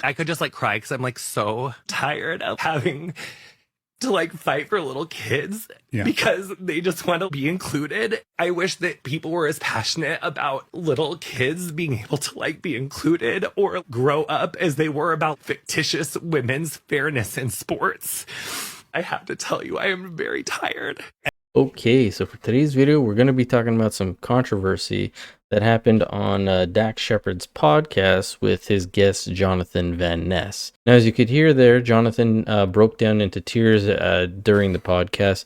I could just like cry because I'm like so tired of having to like fight for little kids because they just want to be included. I wish that people were as passionate about little kids being able to like be included or grow up as they were about fictitious women's fairness in sports. I have to tell you, I am very tired. Okay, so for today's video, we're going to be talking about some controversy that happened on Dax Shepard's podcast with his guest, Jonathan Van Ness. Now, as you could hear there, Jonathan broke down into tears during the podcast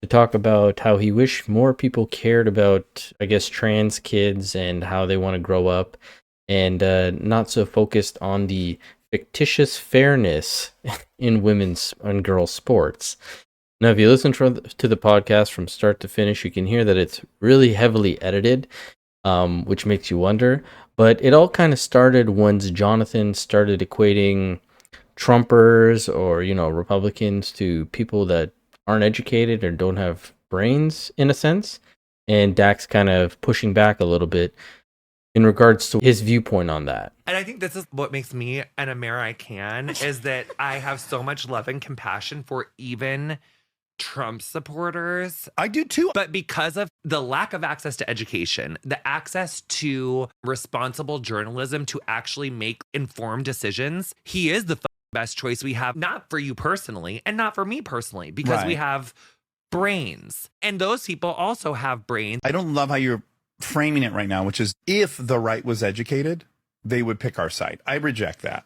to talk about how he wished more people cared about, I guess, trans kids and how they want to grow up, and not so focused on the fictitious fairness in women's and girls' sports. Now, if you listen to the podcast from start to finish, you can hear that it's really heavily edited, which makes you wonder. But it all kind of started once Jonathan started equating Trumpers or, Republicans to people that aren't educated or don't have brains, in a sense. And Dax kind of pushing back a little bit in regards to his viewpoint on that. And I think this is what makes me an American, is that I have so much love and compassion for even Trump supporters. I do too. But because of the lack of access to education, the access to responsible journalism to actually make informed decisions, he is the best choice we have, not for you personally and not for me personally, because we have brains. And those people also have brains. I don't love how you're framing it right now, which is if the right was educated, they would pick our side. I reject that.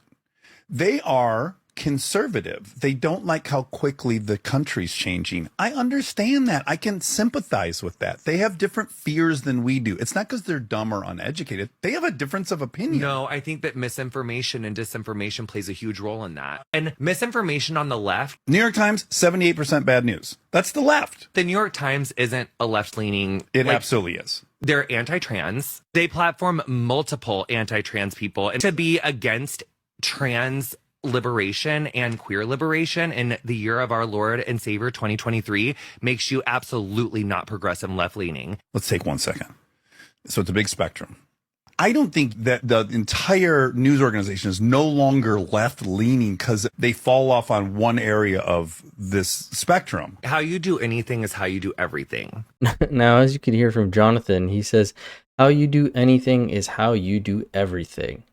They are conservative. They don't like how quickly the country's changing. I understand that. I can sympathize with that. They have different fears than we do. It's not because they're dumb or uneducated. They have a difference of opinion. No, I think that misinformation and disinformation plays a huge role in that. And misinformation on the left. New York Times, 78% bad news. That's the left. The New York Times isn't a left-leaning. It absolutely is. They're anti-trans. They platform multiple anti-trans people. And to be against trans liberation and queer liberation in the year of our Lord and Savior 2023 makes you absolutely not progressive and left-leaning. Let's take 1 second. So it's a big spectrum. I don't think that the entire news organization is no longer left-leaning because they fall off on one area of this spectrum. How you do anything is how you do everything. Now, as you can hear from Jonathan, he says, how you do anything is how you do everything.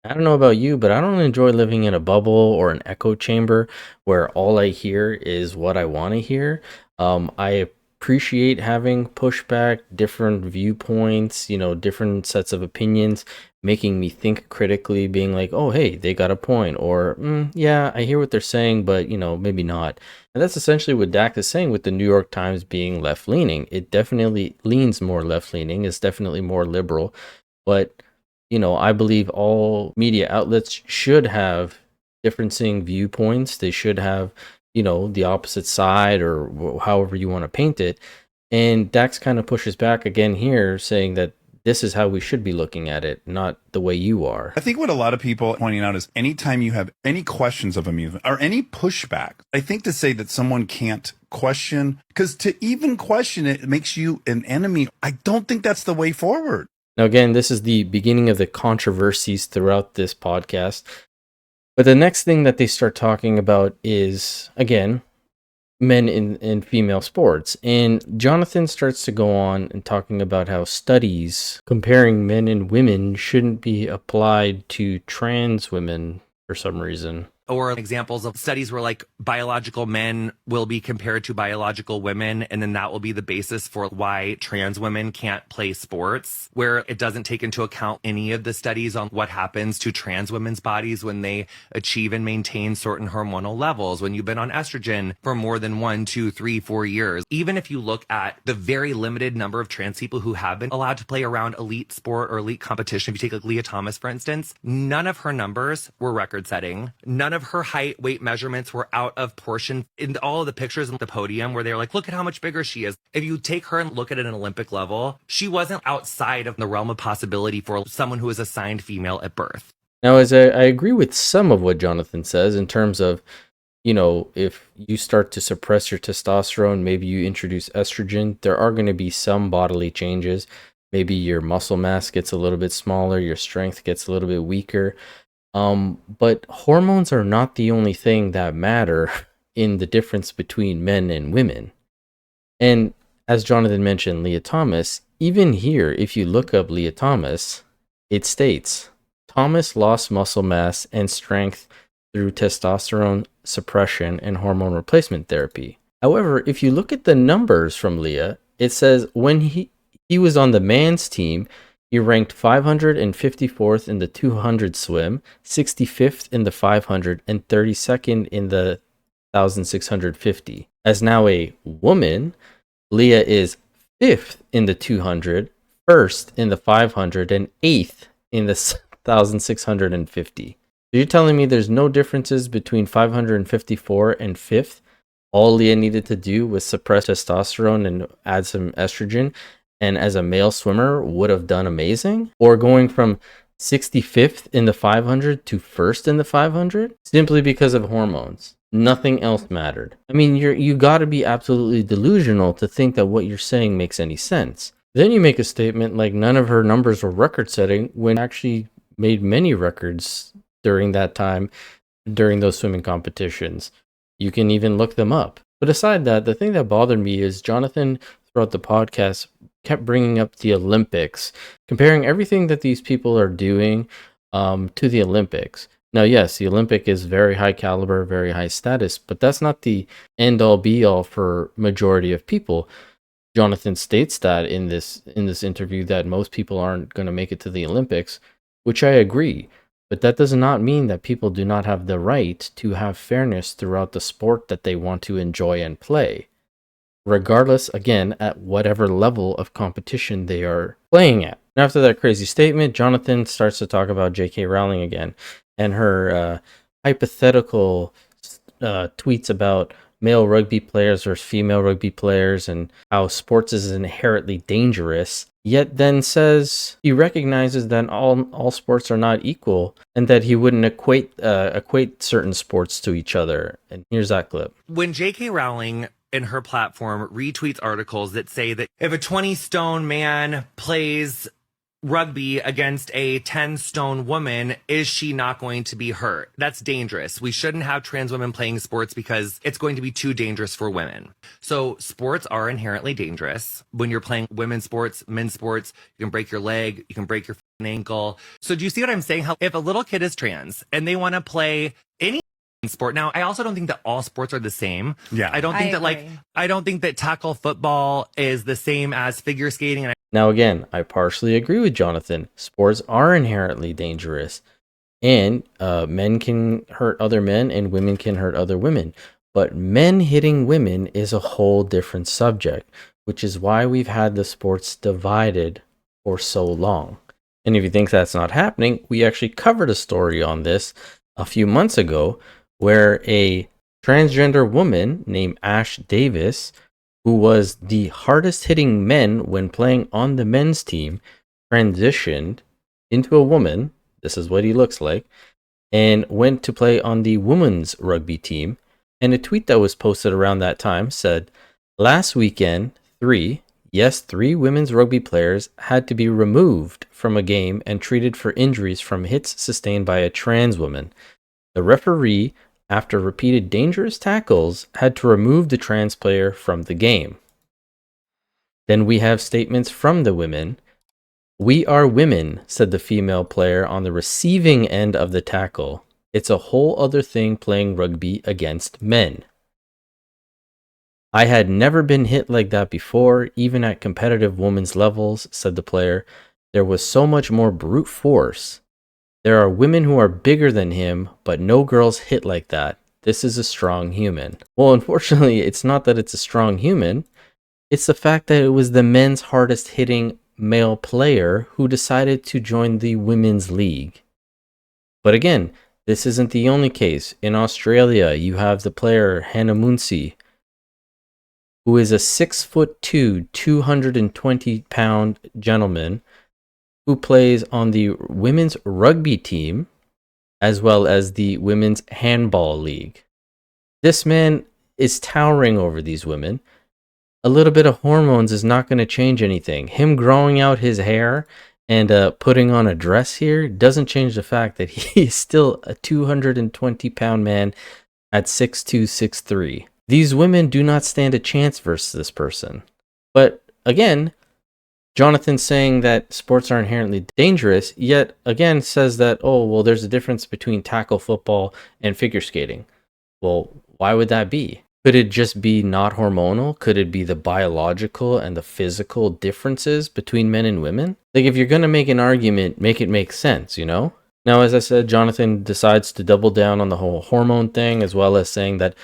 I don't know about you, but I don't enjoy living in a bubble or an echo chamber where all I hear is what I want to hear. I appreciate having pushback, different viewpoints, different sets of opinions, making me think critically, being like, oh, hey, they got a point. Or, yeah, I hear what they're saying, but, maybe not. And that's essentially what Dak is saying with the New York Times being left-leaning. It definitely leans more left-leaning. It's definitely more liberal. But I believe all media outlets should have differencing viewpoints. They should have, the opposite side or however you want to paint it. And Dax kind of pushes back again here, saying that this is how we should be looking at it, not the way you are. I think what a lot of people are pointing out is anytime you have any questions of a movement or any pushback, I think to say that someone can't question, because to even question it makes you an enemy. I don't think that's the way forward. Now, again, this is the beginning of the controversies throughout this podcast. But the next thing that they start talking about is, again, men in female sports. And Jonathan starts to go on and talking about how studies comparing men and women shouldn't be applied to trans women for some reason. Or examples of studies where like biological men will be compared to biological women, and then that will be the basis for why trans women can't play sports, where it doesn't take into account any of the studies on what happens to trans women's bodies when they achieve and maintain certain hormonal levels, when you've been on estrogen for more than 1, 2, 3, 4 years. Even if you look at the very limited number of trans people who have been allowed to play around elite sport or elite competition, if you take like Leah Thomas, for instance, none of her numbers were record setting. None of her height, weight measurements were out of portion. In all of the pictures on the podium where they're like, look at how much bigger she is. If you take her and look at it at an Olympic level, she wasn't outside of the realm of possibility for someone who is assigned female at birth. Now, as I agree with some of what Jonathan says in terms of, if you start to suppress your testosterone, maybe you introduce estrogen, there are going to be some bodily changes. Maybe your muscle mass gets a little bit smaller, your strength gets a little bit weaker. But hormones are not the only thing that matter in the difference between men and women. And as Jonathan mentioned, Leah Thomas, even here, if you look up Leah Thomas, it states Thomas lost muscle mass and strength through testosterone suppression and hormone replacement therapy. However, if you look at the numbers from Leah, it says when he was on the man's team, he ranked 554th in the 200 swim, 65th in the 500, and 32nd in the 1650. As now a woman, Leah is 5th in the 200, 1st in the 500, and 8th in the 1650. So you're telling me there's no differences between 554 and 5th? All Leah needed to do was suppress testosterone and add some estrogen, and as a male swimmer would have done amazing? Or going from 65th in the 500 to 1st in the 500 simply because of hormones. Nothing else mattered. I mean, you got to be absolutely delusional to think that what you're saying makes any sense. Then you make a statement like none of her numbers were record-setting when actually made many records during that time, during those swimming competitions. You can even look them up. But aside that, the thing that bothered me is Jonathan, throughout the podcast, kept bringing up the Olympics, comparing everything that these people are doing to the Olympics. Now, yes, the Olympic is very high caliber, very high status, but that's not the end-all be-all for majority of people. Jonathan states that in this interview that most people aren't going to make it to the Olympics, which I agree. But that does not mean that people do not have the right to have fairness throughout the sport that they want to enjoy and play, regardless, again, at whatever level of competition they are playing at. And after that crazy statement, Jonathan starts to talk about J.K. Rowling again and her hypothetical tweets about male rugby players versus female rugby players and how sports is inherently dangerous, yet then says he recognizes that all sports are not equal and that he wouldn't equate certain sports to each other. And here's that clip. When J.K. Rowling in her platform retweets articles that say that if a 20-stone man plays rugby against a 10-stone woman, is she not going to be hurt? That's dangerous. We shouldn't have trans women playing sports because it's going to be too dangerous for women. So sports are inherently dangerous. When you're playing women's sports, men's sports, you can break your leg, you can break your ankle. So do you see what I'm saying? How if a little kid is trans and they want to play any sport. Now, I also don't think that all sports are the same. Yeah. I don't think that tackle football is the same as figure skating. And Now, again, I partially agree with Jonathan. Sports are inherently dangerous, and men can hurt other men and women can hurt other women. But men hitting women is a whole different subject, which is why we've had the sports divided for so long. And if you think that's not happening, we actually covered a story on this a few months ago where a transgender woman named Ash Davis, who was the hardest hitting men when playing on the men's team, transitioned into a woman. This is what he looks like, and went to play on the women's rugby team. And a tweet that was posted around that time said, last weekend, three women's rugby players had to be removed from a game and treated for injuries from hits sustained by a trans woman. The referee, after repeated dangerous tackles, had to remove the trans player from the game. Then we have statements from the women. We are women, said the female player on the receiving end of the tackle. It's a whole other thing playing rugby against men. I had never been hit like that before, even at competitive women's levels, said the player. There was so much more brute force. There are women who are bigger than him, but no girls hit like that. This is a strong human. Well, unfortunately, it's not that it's a strong human. It's the fact that it was the men's hardest hitting male player who decided to join the women's league. But again, this isn't the only case. In Australia, you have the player Hannah Muncy, who is a 6'2", 220-pound gentleman who plays on the women's rugby team as well as the women's handball league. This man is towering over these women. A little bit of hormones is not going to change anything. Him growing out his hair And putting on a dress here doesn't change the fact that he is still a 220-pound man at 6'2", 6'3". These women do not stand a chance versus this person. But again, Jonathan's saying that sports are inherently dangerous, yet again says that, oh, well, there's a difference between tackle football and figure skating. Well, why would that be? Could it just be not hormonal? Could it be the biological and the physical differences between men and women? Like, if you're going to make an argument, make it make sense, you know? Now, as I said, Jonathan decides to double down on the whole hormone thing, as well as saying that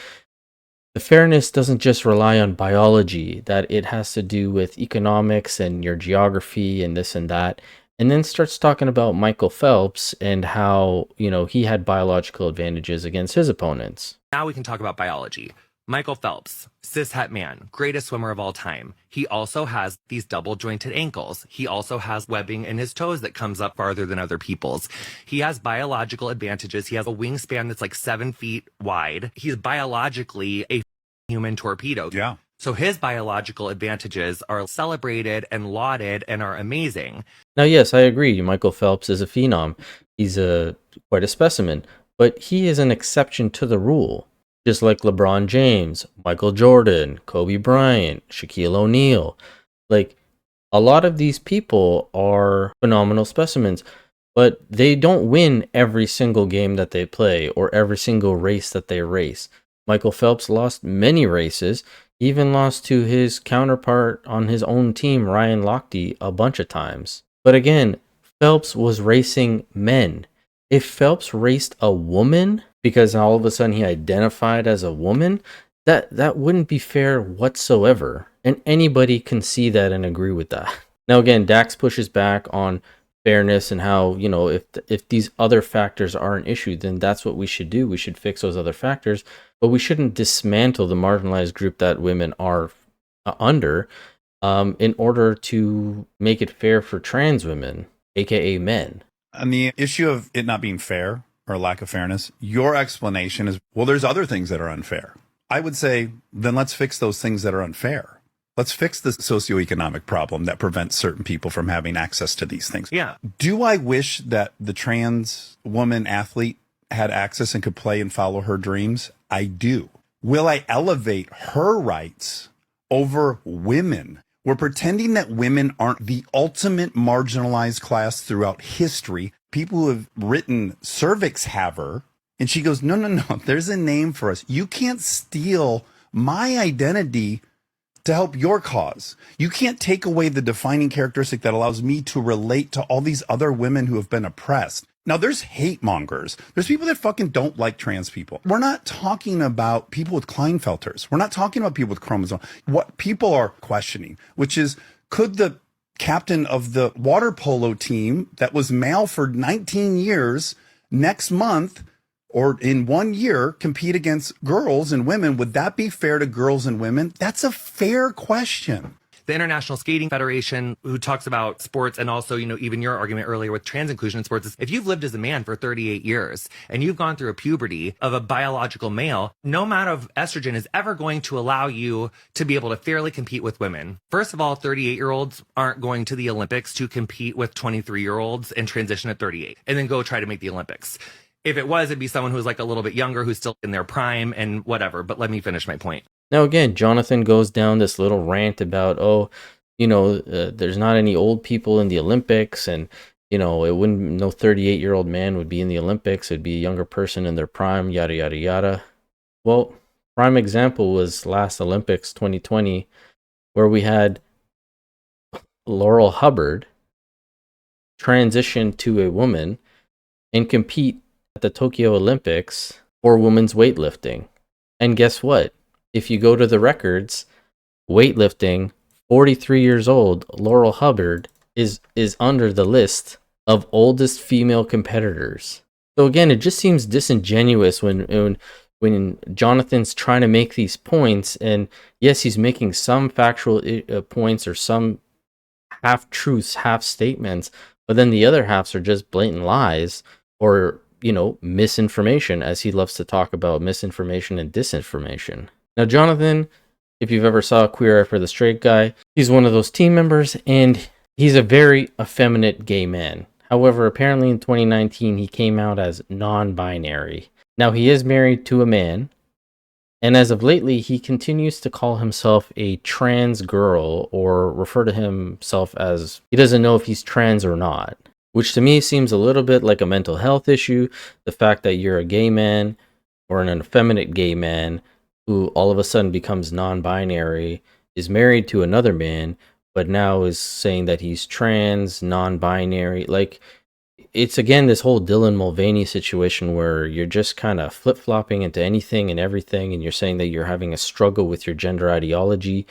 the fairness doesn't just rely on biology, that it has to do with economics and your geography and this and that. And then starts talking about Michael Phelps and how, you know, he had biological advantages against his opponents. Now we can talk about biology. Michael Phelps, cishet man, greatest swimmer of all time. He also has these double jointed ankles. He also has webbing in his toes that comes up farther than other people's. He has biological advantages. He has a wingspan that's like 7 feet wide. He's biologically a human torpedo. Yeah. So his biological advantages are celebrated and lauded and are amazing. Now, yes, I agree. Michael Phelps is a phenom. He's quite a specimen, but he is an exception to the rule. Just like LeBron James, Michael Jordan, Kobe Bryant, Shaquille O'Neal. Like, a lot of these people are phenomenal specimens, but they don't win every single game that they play or every single race that they race. Michael Phelps lost many races, even lost to his counterpart on his own team, Ryan Lochte, a bunch of times. But again, Phelps was racing men. If Phelps raced a woman, because all of a sudden he identified as a woman, that wouldn't be fair whatsoever. And anybody can see that and agree with that. Now again, Dax pushes back on fairness and how, you know, if these other factors are an issue, then that's what we should do. We should fix those other factors, but we shouldn't dismantle the marginalized group that women are under in order to make it fair for trans women, aka men. On the issue of it not being fair or lack of fairness, your explanation is, well, there's other things that are unfair. I would say, then let's fix those things that are unfair. Let's fix the socioeconomic problem that prevents certain people from having access to these things. Yeah. Do I wish that the trans woman athlete had access and could play and follow her dreams? I do. Will I elevate her rights over women? We're pretending that women aren't the ultimate marginalized class throughout history. People who have written cervix have her. And she goes, no, there's a name for us. You can't steal my identity to help your cause. You can't take away the defining characteristic that allows me to relate to all these other women who have been oppressed. Now, there's hate mongers. There's people that fucking don't like trans people. We're not talking about people with Klinefelters. We're not talking about people with chromosomes. What people are questioning, which is, could the captain of the water polo team that was male for 19 years next month or in 1 year compete against girls and women? Would that be fair to girls and women? That's a fair question. The International Skating Federation, who talks about sports, and also, you know, even your argument earlier with trans inclusion in sports, is if you've lived as a man for 38 years and you've gone through a puberty of a biological male, no amount of estrogen is ever going to allow you to be able to fairly compete with women. First of all, 38-year-olds aren't going to the Olympics to compete with 23-year-olds and transition at 38 and then go try to make the Olympics. If it was, it'd be someone who's like a little bit younger, who's still in their prime and whatever. But let me finish my point. Now, again, Jonathan goes down this little rant about, there's not any old people in the Olympics, and, no 38-year-old man would be in the Olympics. It'd be a younger person in their prime, yada, yada, yada. Well, prime example was last Olympics 2020, where we had Laurel Hubbard transition to a woman and compete at the Tokyo Olympics for women's weightlifting. And guess what? If you go to the records, weightlifting, 43 years old, Laurel Hubbard is under the list of oldest female competitors. So again, it just seems disingenuous when Jonathan's trying to make these points, and yes, he's making some factual points or some half truths, half statements, but then the other halves are just blatant lies or misinformation, as he loves to talk about misinformation and disinformation. Now, Jonathan, if you've ever saw Queer Eye for the Straight Guy, he's one of those team members, and He's a very effeminate gay man. However, apparently in 2019, he came out as non-binary. Now, he is married to a man, and as of lately, he continues to call himself a trans girl or refer to himself as he doesn't know if he's trans or not, which to me seems a little bit like a mental health issue. The fact that you're a gay man or an effeminate gay man who all of a sudden becomes non-binary, is married to another man, but now is saying that he's trans, non-binary. Like, it's again this whole Dylan Mulvaney situation where you're just kind of flip-flopping into anything and everything, and you're saying that you're having a struggle with your gender ideology.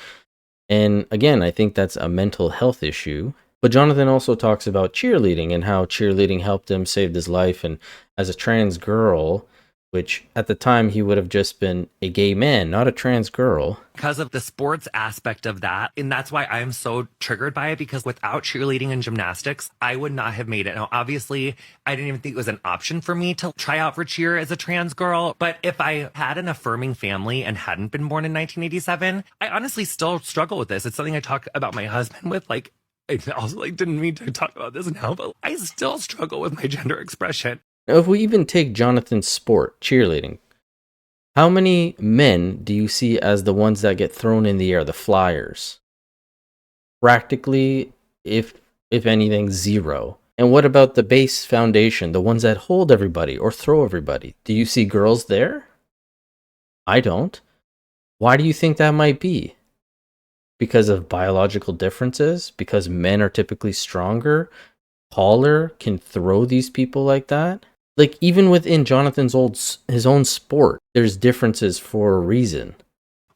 And again, I think that's a mental health issue. But Jonathan also talks about cheerleading and how cheerleading helped him, saved his life. And as a trans girl, which at the time he would have just been a gay man, not a trans girl. Because of the sports aspect of that. And that's why I'm so triggered by it, because without cheerleading and gymnastics, I would not have made it. Now, obviously, I didn't even think it was an option for me to try out for cheer as a trans girl. But if I had an affirming family and hadn't been born in 1987, I honestly still struggle with this. It's something I talk about my husband with, like, I also didn't mean to talk about this now, but I still struggle with my gender expression. Now, if we even take Jonathan's sport, cheerleading, how many men do you see as the ones that get thrown in the air, the flyers? Practically, if anything, zero. And what about the base foundation, the ones that hold everybody or throw everybody? Do you see girls there? I don't. Why do you think that might be? Because of biological differences? Because men are typically stronger, taller, can throw these people like that? Like, even within his own sport, there's differences for a reason.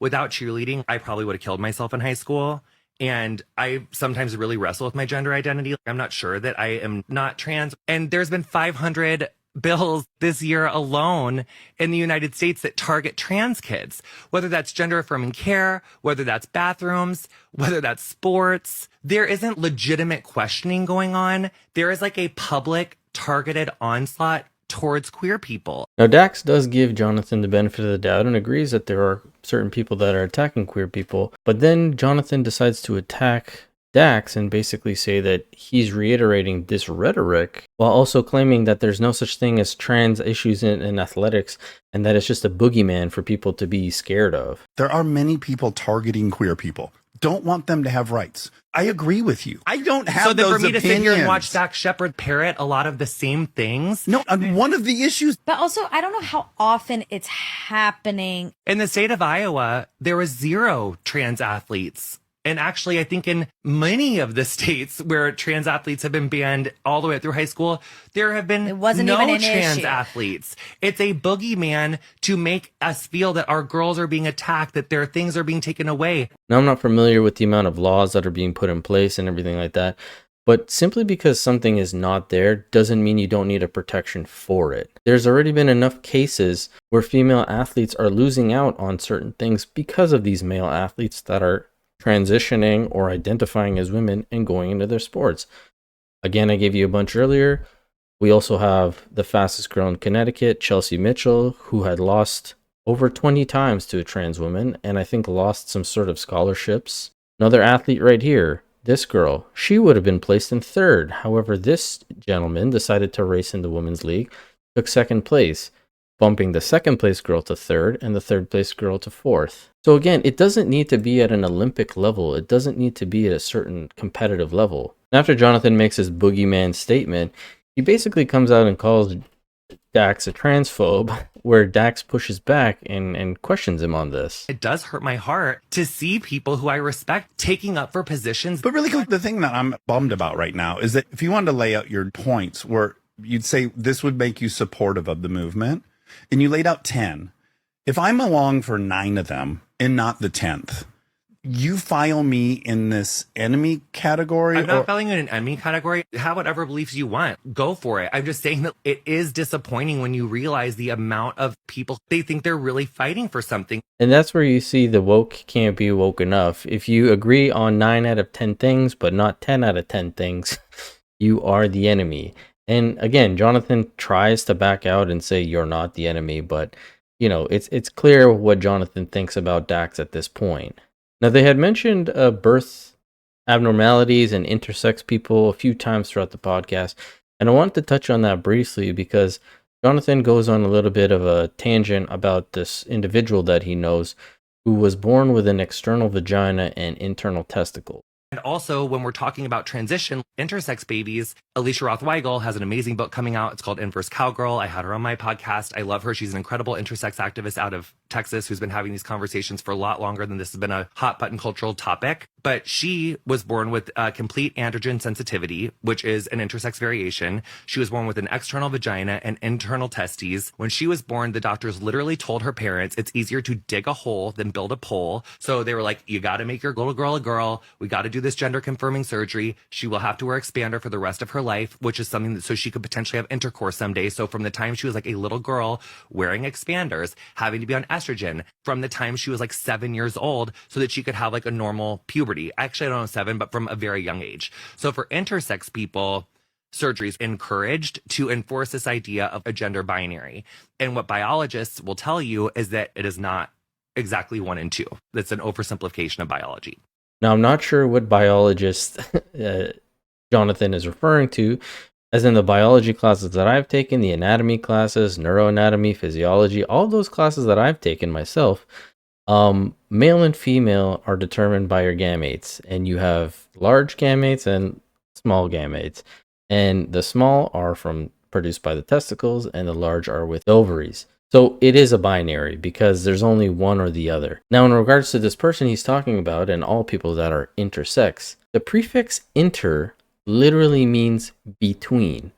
Without cheerleading, I probably would have killed myself in high school. And I sometimes really wrestle with my gender identity. I'm not sure that I am not trans. And there's been 500 bills this year alone in the United States that target trans kids, whether that's gender affirming care, whether that's bathrooms, whether that's sports. There isn't legitimate questioning going on. There is like a public targeted onslaught towards queer people. Now, Dax does give Jonathan the benefit of the doubt and agrees that there are certain people that are attacking queer people, but then Jonathan decides to attack Dax and basically say that he's reiterating this rhetoric while also claiming that there's no such thing as trans issues in athletics and that it's just a boogeyman for people to be scared of. There are many people targeting queer people. Don't want them to have rights. I agree with you. I don't have so then those for me opinions. to sit here and watch Dax Shepard parrot a lot of the same things. No, one of the issues. But also, I don't know how often it's happening. In the state of Iowa, there was 0 trans athletes. And actually, I think in many of the states where trans athletes have been banned all the way through high school, there have been no trans athletes. It's a boogeyman to make us feel that our girls are being attacked, that their things are being taken away. Now, I'm not familiar with the amount of laws that are being put in place and everything like that, but simply because something is not there doesn't mean you don't need a protection for it. There's already been enough cases where female athletes are losing out on certain things because of these male athletes that are transitioning or identifying as women and going into their sports. Again, I gave you a bunch earlier. We also have the fastest girl in Connecticut, Chelsea Mitchell, who had lost over 20 times to a trans woman and I think lost some sort of scholarships. Another athlete right here, this girl, she would have been placed in 3rd. However, this gentleman decided to race in the women's league, took 2nd place, bumping the 2nd place girl to 3rd and the 3rd place girl to 4th. So again, it doesn't need to be at an Olympic level. It doesn't need to be at a certain competitive level. After Jonathan makes his boogeyman statement, he basically comes out and calls Dax a transphobe, where Dax pushes back and questions him on this. It does hurt my heart to see people who I respect taking up for positions. But really, the thing that I'm bummed about right now is that if you wanted to lay out your points where you'd say this would make you supportive of the movement, and you laid out 10, if I'm along for 9 of them and not the 10th, you file me in this enemy category? I'm not filing in an enemy category. Have whatever beliefs you want. Go for it. I'm just saying that it is disappointing when you realize the amount of people, they think they're really fighting for something. And that's where you see the woke can't be woke enough. If you agree on 9 out of 10 things, but not 10 out of 10 things, you are the enemy. And again, Jonathan tries to back out and say you're not the enemy, but you know, it's clear what Jonathan thinks about Dax at this point. Now, they had mentioned birth abnormalities and intersex people a few times throughout the podcast. And I wanted to touch on that briefly because Jonathan goes on a little bit of a tangent about this individual that he knows who was born with an external vagina and internal testicle. And also, when we're talking about transition, intersex babies, Alicia Roth-Weigel has an amazing book coming out. It's called Inverse Cowgirl. I had her on my podcast. I love her. She's an incredible intersex activist out of Texas who's been having these conversations for a lot longer than this has been a hot button cultural topic. But she was born with complete androgen sensitivity, which is an intersex variation. She was born with an external vagina and internal testes. When she was born, the doctors literally told her parents it's easier to dig a hole than build a pole. So they were like, you got to make your little girl a girl. We got to do this gender confirming surgery. She will have to wear expander for the rest of her life, which is something that so she could potentially have intercourse someday. So from the time she was like a little girl wearing expanders, having to be on estrogen from the time she was like 7 years old so that she could have like a normal puberty. Actually, I don't know 7, but from a very young age. So for intersex people, surgery is encouraged to enforce this idea of a gender binary. And what biologists will tell you is that it is not exactly 1 and 2. That's an oversimplification of biology. Now, I'm not sure what biologist Jonathan is referring to, as in the biology classes that I've taken, the anatomy classes, neuroanatomy, physiology, all those classes that I've taken myself, male and female are determined by your gametes, and you have large gametes and small gametes, and the small are produced by the testicles, and the large are with ovaries. So it is a binary because there's only one or the other. Now, in regards to this person he's talking about and all people that are intersex, the prefix inter literally means between,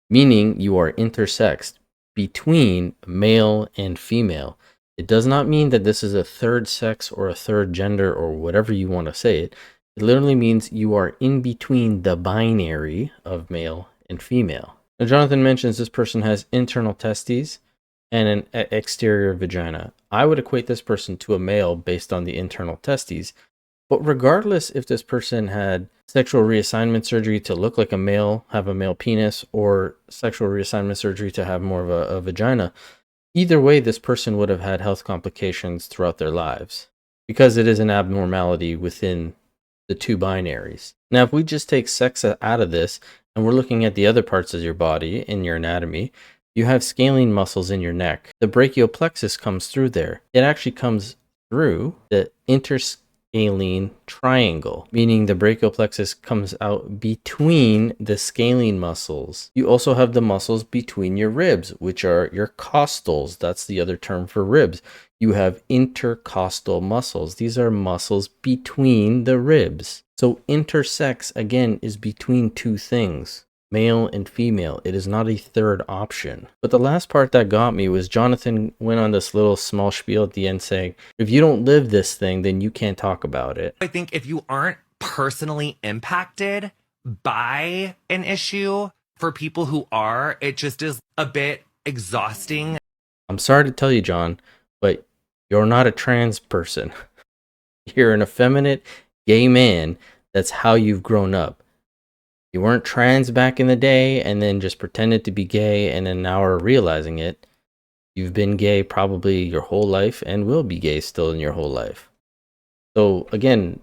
meaning you are intersexed between male and female. It does not mean that this is a third sex or a third gender or whatever you want to say it. It literally means you are in between the binary of male and female. Now, Jonathan mentions this person has internal testes and an exterior vagina. I would equate this person to a male based on the internal testes. But regardless if this person had sexual reassignment surgery to look like a male, have a male penis, or sexual reassignment surgery to have more of a vagina, either way, this person would have had health complications throughout their lives because it is an abnormality within the two binaries. Now, if we just take sex out of this and we're looking at the other parts of your body in your anatomy, you have scalene muscles in your neck. The brachial plexus comes through there. It actually comes through the interscalene triangle, meaning the brachial plexus comes out between the scalene muscles. You also have the muscles between your ribs, which are your costals. That's the other term for ribs. You have intercostal muscles. These are muscles between the ribs. So intersex, again, is between two things, male and female. It is not a third option. But the last part that got me was Jonathan went on this little small spiel at the end saying, if you don't live this thing, then you can't talk about it. I think if you aren't personally impacted by an issue, for people who are, it just is a bit exhausting. I'm sorry to tell you, John, but you're not a trans person. You're an effeminate gay man. That's how you've grown up. You weren't trans back in the day and then just pretended to be gay and then now are realizing it. You've been gay probably your whole life and will be gay still in your whole life. So again,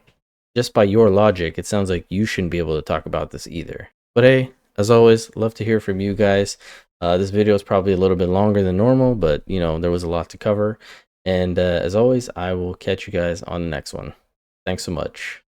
just by your logic, it sounds like you shouldn't be able to talk about this either. But hey, as always, love to hear from you guys. This video is probably a little bit longer than normal, but you know, there was a lot to cover. And as always, I will catch you guys on the next one. Thanks so much.